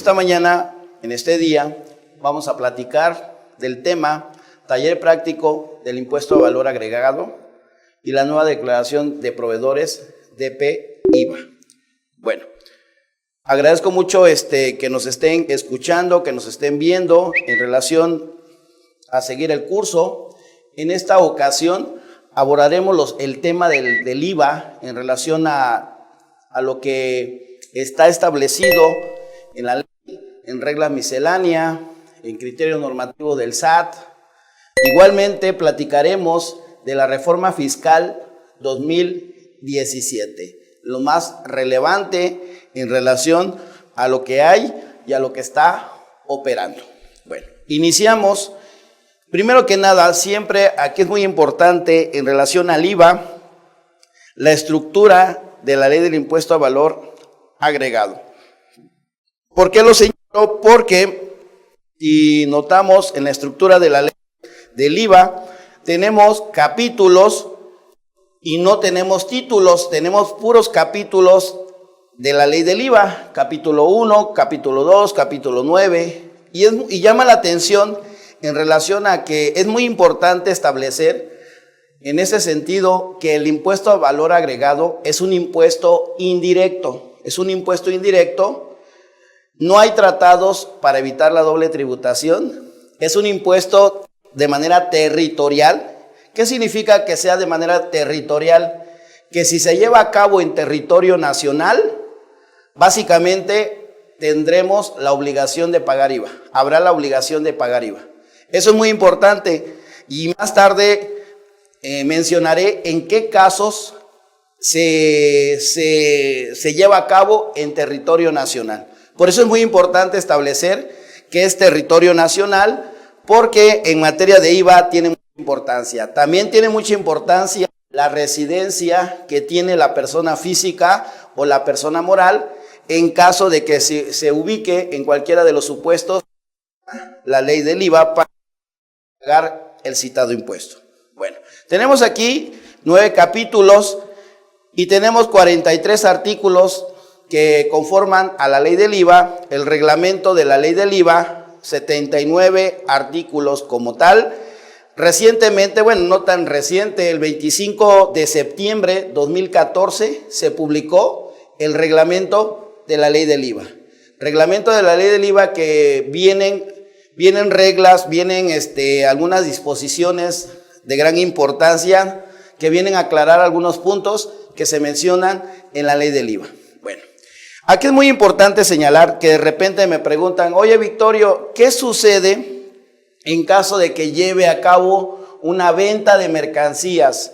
esta mañana, en este día, vamos a platicar del tema Taller Práctico del Impuesto a Valor Agregado y la nueva declaración de proveedores DP-IVA. Bueno, agradezco mucho que nos estén escuchando, que nos estén viendo en relación a seguir el curso. En esta ocasión abordaremos el tema del IVA en relación a lo que está establecido en la ley, en regla miscelánea, en criterio normativo del SAT. Igualmente platicaremos de la reforma fiscal 2017, lo más relevante en relación a lo que hay y a lo que está operando. Bueno, iniciamos. Primero que nada, siempre aquí es muy importante en relación al IVA, la estructura de la ley del impuesto a valor agregado. ¿Por qué lo señalo? Porque si notamos en la estructura de la ley del IVA, tenemos capítulos y no tenemos títulos, tenemos puros capítulos de la ley del IVA, capítulo 1, capítulo 2, capítulo 9, y llama la atención en relación a que es muy importante establecer en ese sentido que el impuesto a valor agregado es un impuesto indirecto, no hay tratados para evitar la doble tributación, es un impuesto de manera territorial. ¿Qué significa que sea de manera territorial? Que si se lleva a cabo en territorio nacional, básicamente tendremos la obligación de pagar IVA, habrá la obligación de pagar IVA. Eso es muy importante y más tarde mencionaré en qué casos se lleva a cabo en territorio nacional. Por eso es muy importante establecer que es territorio nacional, porque en materia de IVA tiene mucha importancia. También tiene mucha importancia la residencia que tiene la persona física o la persona moral en caso de que se ubique en cualquiera de los supuestos la ley del IVA para pagar el citado impuesto. Bueno, tenemos aquí 9 capítulos y tenemos 43 artículos que conforman a la ley del IVA, el reglamento de la ley del IVA, 79 artículos como tal. Recientemente, bueno, no tan reciente, el 25 de septiembre de 2014 se publicó el reglamento de la ley del IVA. Reglamento de la ley del IVA que vienen reglas, vienen algunas disposiciones de gran importancia que vienen a aclarar algunos puntos que se mencionan en la ley del IVA. Bueno, aquí es muy importante señalar que de repente me preguntan, oye Victorio, ¿qué sucede en caso de que lleve a cabo una venta de mercancías?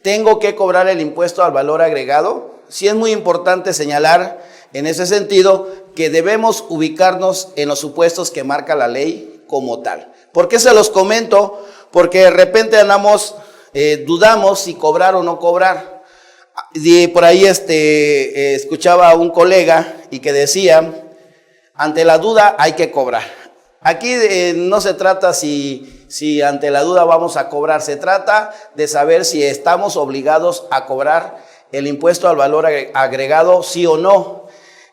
¿Tengo que cobrar el impuesto al valor agregado? Sí, es muy importante señalar en ese sentido que debemos ubicarnos en los supuestos que marca la ley como tal. ¿Por qué se los comento? Porque de repente dudamos si cobrar o no cobrar. Y por ahí escuchaba a un colega y que decía, ante la duda hay que cobrar. Aquí no se trata si ante la duda vamos a cobrar, se trata de saber si estamos obligados a cobrar el impuesto al valor agregado, sí o no.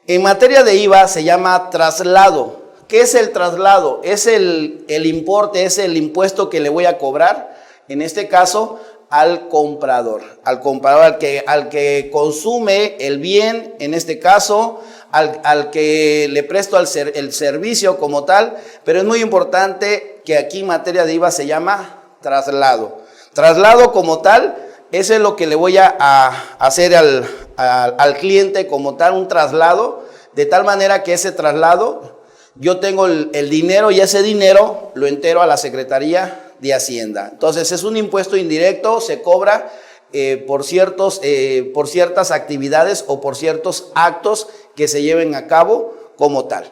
En materia de IVA se llama traslado. ¿Qué es el traslado? Es el importe, es el impuesto que le voy a cobrar, en este caso, al comprador, al que consume el bien, en este caso, al que le presto el servicio como tal, pero es muy importante que aquí en materia de IVA se llama traslado. Traslado como tal, eso es lo que le voy a hacer al cliente como tal, un traslado, de tal manera que ese traslado, yo tengo el dinero y ese dinero lo entero a la Secretaría de Hacienda. Entonces es un impuesto indirecto, se cobra por ciertas actividades o por ciertos actos que se lleven a cabo como tal.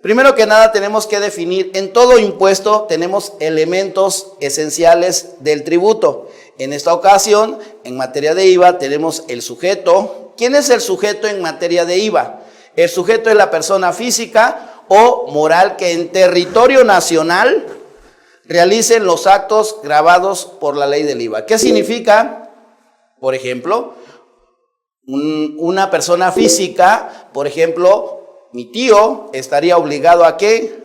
Primero que nada tenemos que definir, en todo impuesto tenemos elementos esenciales del tributo. En esta ocasión, en materia de IVA, tenemos el sujeto. ¿Quién es el sujeto en materia de IVA? El sujeto es la persona física o moral que en territorio nacional realicen los actos gravados por la ley del IVA. ¿Qué significa? Por ejemplo, una persona física, por ejemplo, mi tío estaría obligado ¿a qué?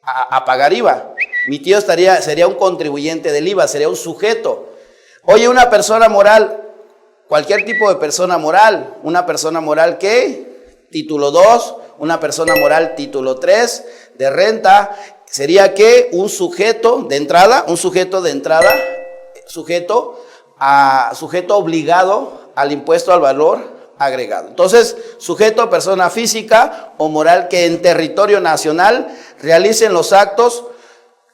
A pagar IVA. Mi tío sería un contribuyente del IVA, sería un sujeto. Oye, una persona moral, cualquier tipo de persona moral, una persona moral ¿qué? Título 2, una persona moral título 3 de renta, sería ¿qué? Un sujeto de entrada, sujeto obligado al impuesto al valor agregado. Entonces, sujeto, persona física o moral que en territorio nacional realicen los actos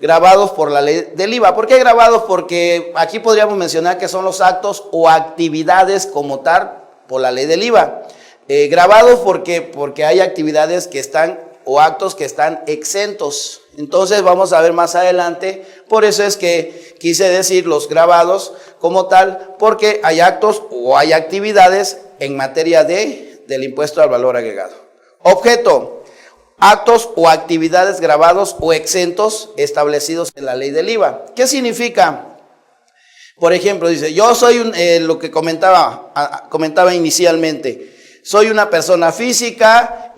gravados por la ley del IVA. ¿Por qué gravados? Porque aquí podríamos mencionar que son los actos o actividades como tal por la ley del IVA. Gravados porque hay actividades que están o actos que están exentos. Entonces vamos a ver más adelante, por eso es que quise decir los gravados como tal, porque hay actos o hay actividades en materia del impuesto al valor agregado. Objeto, actos o actividades gravados o exentos establecidos en la ley del IVA. ¿Qué significa? Por ejemplo, dice, yo soy lo que comentaba inicialmente, soy una persona física,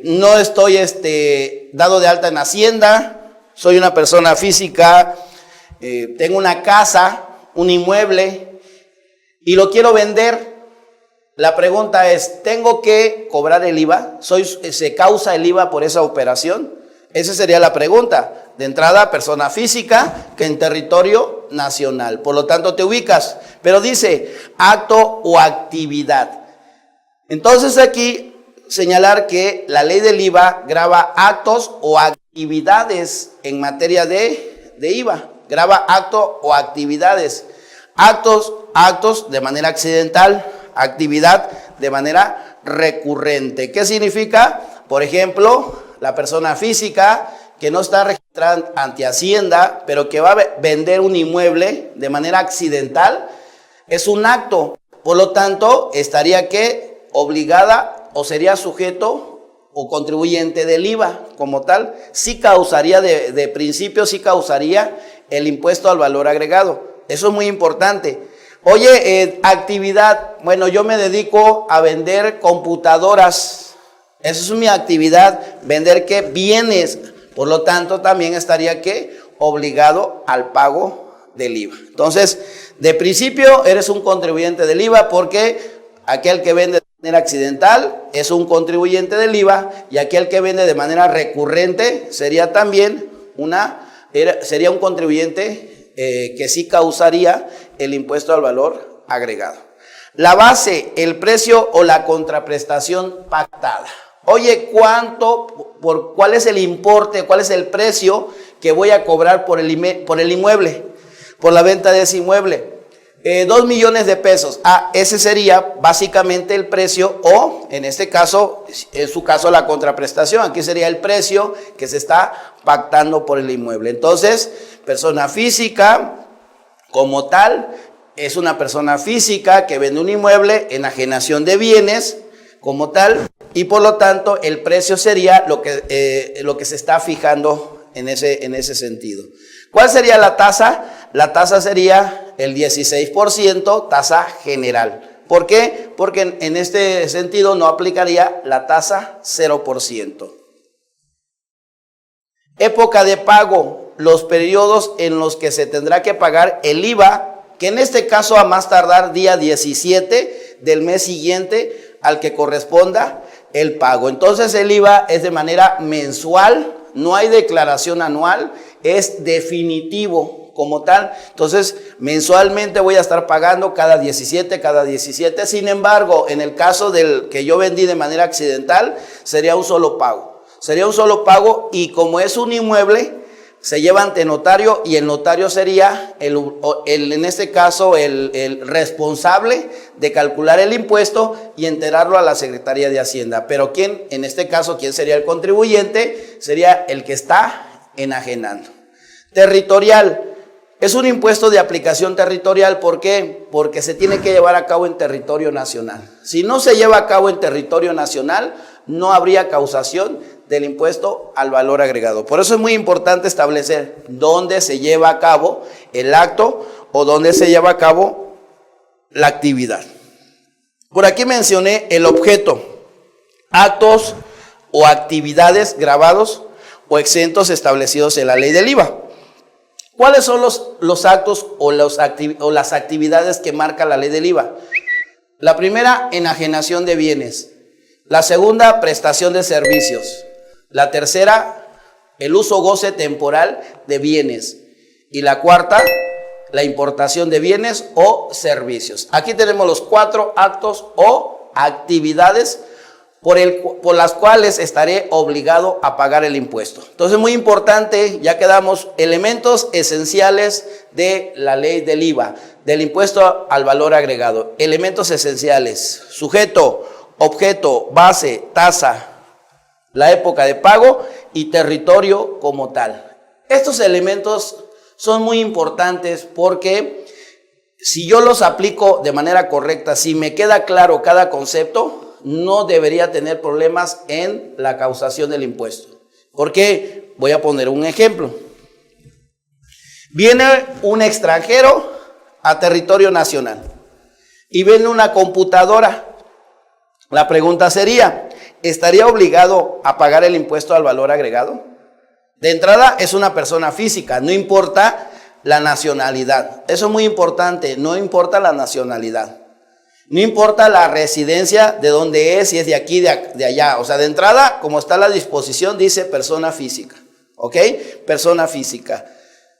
no estoy dado de alta en Hacienda, soy una persona física, tengo una casa, un inmueble y lo quiero vender. La pregunta es, ¿tengo que cobrar el IVA? ¿Se causa el IVA por esa operación? Esa sería la pregunta. De entrada, persona física que en territorio nacional. Por lo tanto, te ubicas. Pero dice, acto o actividad. Entonces aquí señalar que la ley del IVA grava actos o actividades en materia de IVA. Grava acto o actividades. Actos de manera accidental, actividad de manera recurrente. ¿Qué significa? Por ejemplo, la persona física que no está registrada ante Hacienda, pero que va a vender un inmueble de manera accidental, es un acto. Por lo tanto, estaría que obligada o sería sujeto o contribuyente del IVA como tal. Sí causaría, de principio, sí causaría el impuesto al valor agregado. Eso es muy importante. Oye, actividad, bueno, yo me dedico a vender computadoras. Esa es mi actividad, vender ¿qué? Bienes. Por lo tanto, también estaría ¿qué? Obligado al pago del IVA. Entonces, de principio, eres un contribuyente del IVA porque aquel que vende de manera accidental es un contribuyente del IVA y aquel que vende de manera recurrente sería también sería un contribuyente que sí causaría el impuesto al valor agregado. La base, el precio o la contraprestación pactada. Oye, ¿cuál es el importe, cuál es el precio que voy a cobrar por el inmueble, por la venta de ese inmueble? 2 millones de pesos. Ese sería básicamente el precio o, en este caso, en su caso, la contraprestación. Aquí sería el precio que se está pactando por el inmueble. Entonces, persona física como tal, es una persona física que vende un inmueble, enajenación de bienes como tal, y por lo tanto el precio sería lo que se está fijando en ese sentido. ¿Cuál sería la tasa? La tasa sería el 16%, tasa general. ¿Por qué? Porque en este sentido no aplicaría la tasa 0%. Época de pago, los periodos en los que se tendrá que pagar el IVA, que en este caso a más tardar día 17 del mes siguiente al que corresponda el pago. Entonces el IVA es de manera mensual, no hay declaración anual, es definitivo como tal. Entonces mensualmente voy a estar pagando cada 17. Sin embargo, en el caso del que yo vendí de manera accidental, sería un solo pago. Y como es un inmueble, se lleva ante notario y el notario sería en este caso el responsable de calcular el impuesto y enterarlo a la Secretaría de Hacienda. Pero en este caso, ¿quién sería el contribuyente? Sería el que está enajenando. Territorial. Es un impuesto de aplicación territorial. ¿Por qué? Porque se tiene que llevar a cabo en territorio nacional. Si no se lleva a cabo en territorio nacional, no habría causación del impuesto al valor agregado. Por eso es muy importante establecer dónde se lleva a cabo el acto o dónde se lleva a cabo la actividad. Por aquí mencioné el objeto. actos o actividades grabados o exentos establecidos en la ley del IVA. ¿Cuáles son los actos o las actividades que marca la ley del IVA? La primera, enajenación de bienes. La segunda, prestación de servicios. La tercera, el uso o goce temporal de bienes. Y la cuarta, la importación de bienes o servicios. Aquí tenemos los 4 actos o actividades por las cuales estaré obligado a pagar el impuesto. Entonces, muy importante, ya quedamos, elementos esenciales de la ley del IVA, del impuesto al valor agregado. Elementos esenciales: sujeto, objeto, base, tasa, la época de pago y territorio como tal. Estos elementos son muy importantes porque si yo los aplico de manera correcta, si me queda claro cada concepto, no debería tener problemas en la causación del impuesto. ¿Por qué? Voy a poner un ejemplo. Viene un extranjero a territorio nacional y vende una computadora. La pregunta sería, ¿estaría obligado a pagar el impuesto al valor agregado? De entrada, es una persona física, no importa la nacionalidad. Eso es muy importante, no importa la nacionalidad. No importa la residencia de dónde es, si es de aquí, de allá. O sea, de entrada, como está la disposición, dice persona física. ¿Ok? Persona física.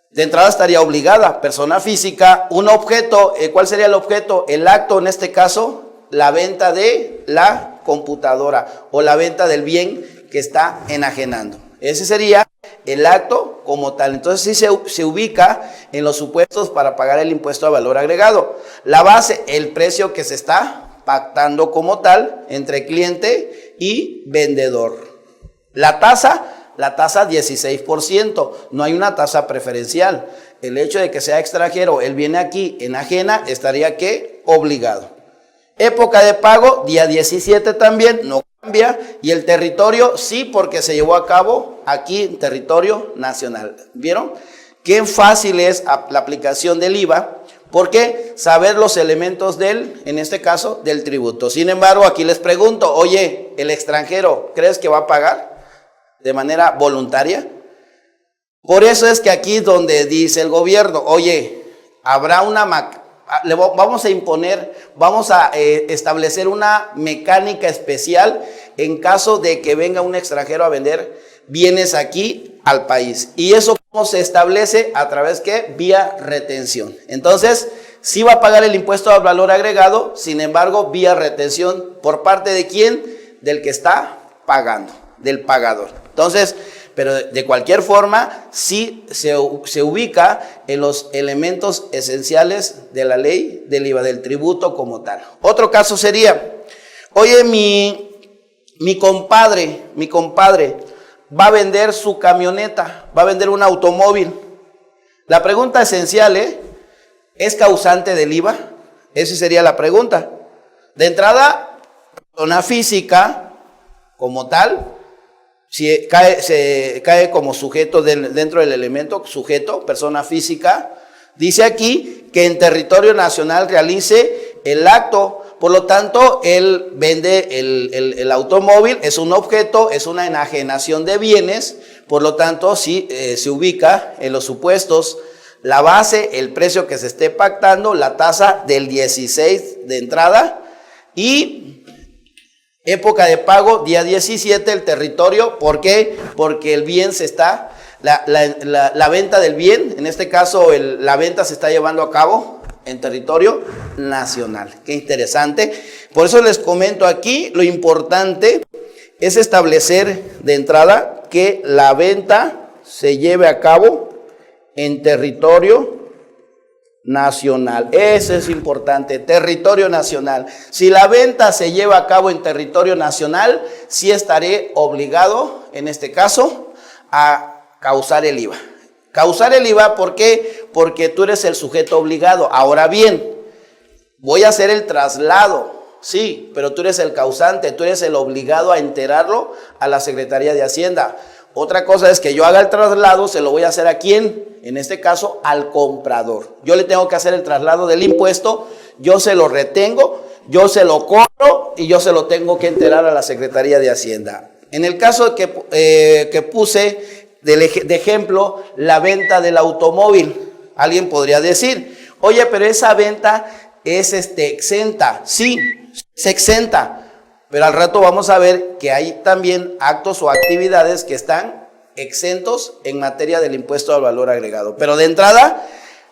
De entrada estaría obligada, persona física, un objeto. ¿Cuál sería el objeto? El acto, en este caso, la venta de la computadora o la venta del bien que está enajenando. Ese sería el acto como tal. Entonces sí se ubica en los supuestos para pagar el impuesto a valor agregado. La base, el precio que se está pactando como tal entre cliente y vendedor. La tasa 16%. No hay una tasa preferencial. El hecho de que sea extranjero, él viene aquí, enajena, estaría ¿qué? Obligado. Época de pago, día 17 también, no cambia. Y el territorio, sí, porque se llevó a cabo aquí en territorio nacional. ¿Vieron? Qué fácil es la aplicación del IVA, porque saber los elementos en este caso, del tributo. Sin embargo, aquí les pregunto, oye, ¿el extranjero crees que va a pagar de manera voluntaria? Por eso es que aquí donde dice el gobierno, oye, habrá vamos a establecer una mecánica especial en caso de que venga un extranjero a vender bienes aquí al país. Y eso cómo se establece, a través que vía retención. Entonces, sí va a pagar el impuesto al valor agregado, sin embargo, vía retención. ¿Por parte de quién? Del que está pagando, del pagador. Entonces, pero de cualquier forma, sí se ubica en los elementos esenciales de la ley del IVA, del tributo como tal. Otro caso sería, oye, mi compadre va a vender su camioneta, va a vender un automóvil. La pregunta esencial, ¿es causante del IVA? Esa sería la pregunta. De entrada, persona física como tal, si se cae como sujeto dentro del elemento, sujeto, persona física. Dice aquí que en territorio nacional realice el acto. Por lo tanto, él vende el automóvil, es un objeto, es una enajenación de bienes. Por lo tanto, sí se ubica en los supuestos la base, el precio que se esté pactando, la tasa del 16 de entrada y época de pago, día 17, el territorio. ¿Por qué? Porque el bien se está, la venta del bien, en este caso la venta se está llevando a cabo en territorio nacional. Qué interesante. Por eso les comento aquí, lo importante es establecer de entrada que la venta se lleve a cabo en territorio nacional. Eso es importante, territorio nacional. Si la venta se lleva a cabo en territorio nacional, sí estaré obligado, en este caso, a causar el IVA. Causar el IVA, ¿por qué? Porque tú eres el sujeto obligado. Ahora bien, voy a hacer el traslado, sí, pero tú eres el causante, tú eres el obligado a enterarlo a la Secretaría de Hacienda. Otra cosa es que yo haga el traslado, se lo voy a hacer a quién, en este caso al comprador. Yo le tengo que hacer el traslado del impuesto, yo se lo retengo yo se lo cobro y yo se lo tengo que enterar a la Secretaría de Hacienda. En el caso que puse de ejemplo, la venta del automóvil, alguien podría decir, oye, pero esa venta es exenta. Sí, se exenta, pero al rato vamos a ver que hay también actos o actividades que están exentos en materia del impuesto al valor agregado. Pero de entrada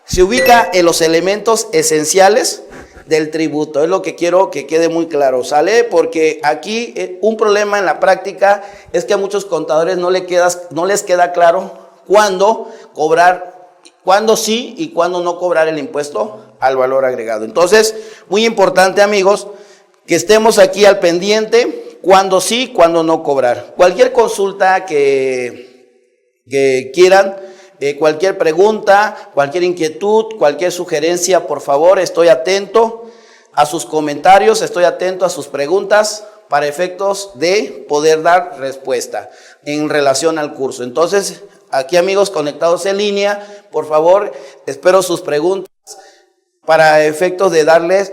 se ubica en los elementos esenciales del tributo. Es lo que quiero que quede muy claro, ¿sale? Porque aquí un problema en la práctica es que a muchos contadores no les queda claro cuándo cobrar, cuándo sí y cuándo no cobrar el impuesto al valor agregado. Entonces, muy importante, amigos, que estemos aquí al pendiente, cuándo sí, cuándo no cobrar. Cualquier consulta que quieran, cualquier pregunta, cualquier inquietud, cualquier sugerencia, por favor, estoy atento a sus comentarios, estoy atento a sus preguntas para efectos de poder dar respuesta en relación al curso. Entonces, aquí, amigos conectados en línea, por favor, espero sus preguntas para efectos de darles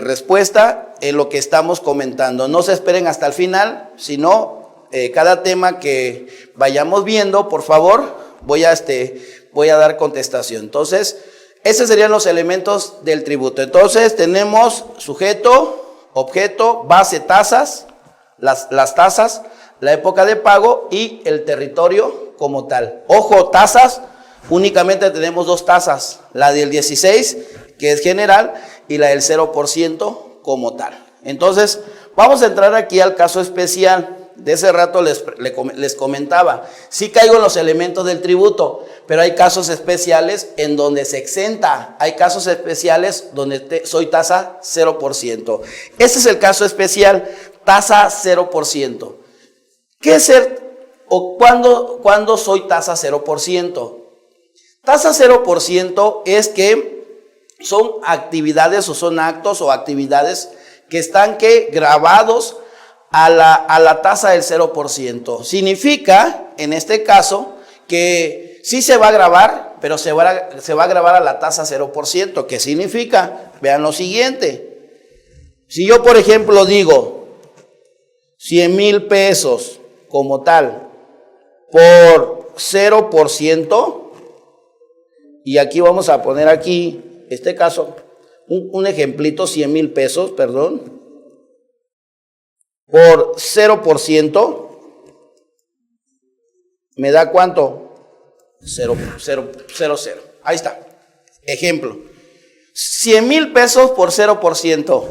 respuesta en lo que estamos comentando. No se esperen hasta el final, sino cada tema que vayamos viendo, por favor, voy a dar contestación. Entonces, esos serían los elementos del tributo. Entonces, tenemos sujeto, objeto, base, tasas, las tasas, la época de pago y el territorio como tal. Ojo, tasas, únicamente tenemos dos tasas, la del 16, que es general, y la del 0% como tal. Entonces, vamos a entrar aquí al caso especial. De ese rato les comentaba, sí caigo en los elementos del tributo, pero hay casos especiales en donde se exenta, hay casos especiales donde soy tasa 0%. Este es el caso especial, tasa 0%. ¿Qué es cuándo soy tasa 0%? Tasa 0% es que son actividades o son actos o actividades que están grabados a la tasa del 0%. Significa, en este caso, que sí se va a grabar, pero se va a grabar a la tasa 0%. ¿Qué significa? Vean lo siguiente. Si yo, por ejemplo, digo 100,000 pesos como tal por 0%, y aquí vamos a poner aquí, este caso, un ejemplito, 100,000 pesos, perdón, por 0%, me da ¿cuánto? 0. Ahí está. Ejemplo. 100,000 pesos por 0%.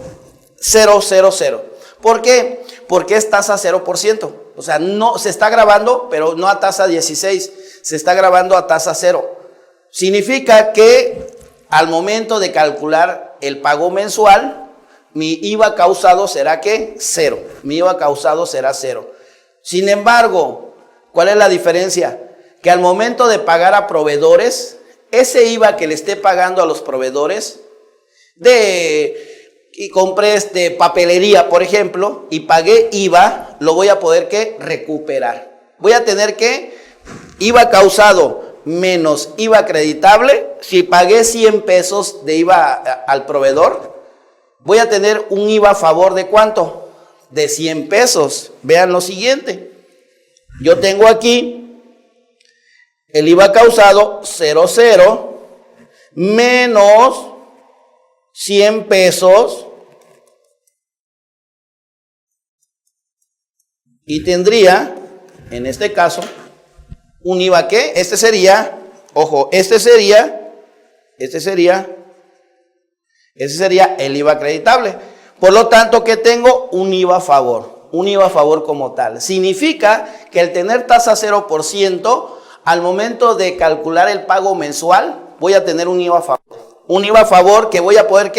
0. ¿Por qué? Porque es tasa 0%. O sea, no se está grabando, pero no a tasa 16, se está grabando a tasa 0. Significa que al momento de calcular el pago mensual, mi IVA causado será ¿qué? 0. Mi IVA causado será 0. Sin embargo, ¿cuál es la diferencia? Que al momento de pagar a proveedores, ese IVA que le esté pagando a los proveedores, y compré papelería, por ejemplo, y pagué IVA, lo voy a poder recuperar. Voy a tener IVA causado menos IVA acreditable. Si pagué 100 pesos de IVA al proveedor, voy a tener un IVA a favor de ¿cuánto? De 100 pesos. Vean lo siguiente. Yo tengo aquí el IVA causado 0 menos 100 pesos. Y tendría, en este caso, un IVA que, este sería el IVA acreditable. Por lo tanto, que tengo un IVA a favor como tal. Significa que al tener tasa 0%, al momento de calcular el pago mensual, voy a tener un IVA a favor. Un IVA a favor que voy a poder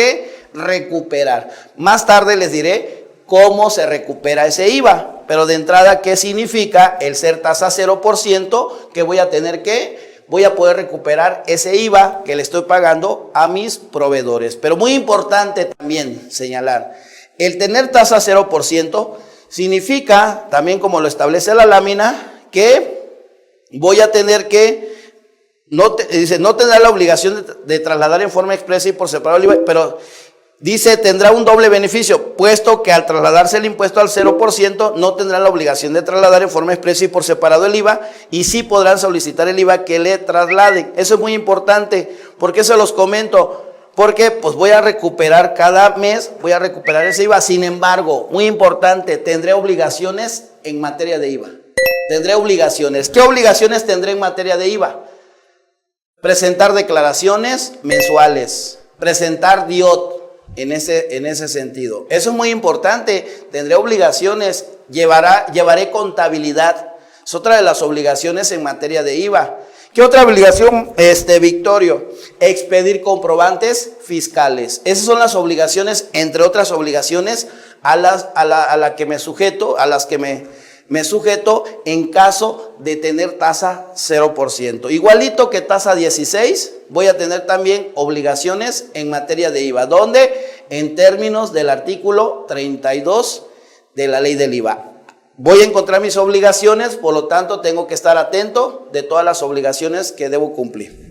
recuperar. Más tarde les diré cómo se recupera ese IVA. Pero de entrada, ¿qué significa el ser tasa 0%? Que voy a poder recuperar ese IVA que le estoy pagando a mis proveedores. Pero muy importante también señalar, el tener tasa 0% significa, también como lo establece la lámina, que voy a tener no tendrá la obligación de trasladar en forma expresa y por separado el IVA, pero Dice, tendrá un doble beneficio, puesto que al trasladarse el impuesto al 0%, no tendrán la obligación de trasladar en forma expresa y por separado el IVA, y sí podrán solicitar el IVA que le trasladen. Eso es muy importante. ¿Por qué se los comento? Porque pues voy a recuperar cada mes, voy a recuperar ese IVA. Sin embargo, muy importante, tendré obligaciones en materia de IVA. Tendré obligaciones. ¿Qué obligaciones tendré en materia de IVA? Presentar declaraciones mensuales, presentar DIOT. En ese sentido. Eso es muy importante. Tendré obligaciones, llevaré contabilidad. Es otra de las obligaciones en materia de IVA. ¿Qué otra obligación, Victorio? Expedir comprobantes fiscales. Esas son las obligaciones, entre otras obligaciones, a las que me sujeto en caso de tener tasa 0%. Igualito que tasa 16, voy a tener también obligaciones en materia de IVA, donde en términos del artículo 32 de la ley del IVA. Voy a encontrar mis obligaciones, por lo tanto tengo que estar atento de todas las obligaciones que debo cumplir.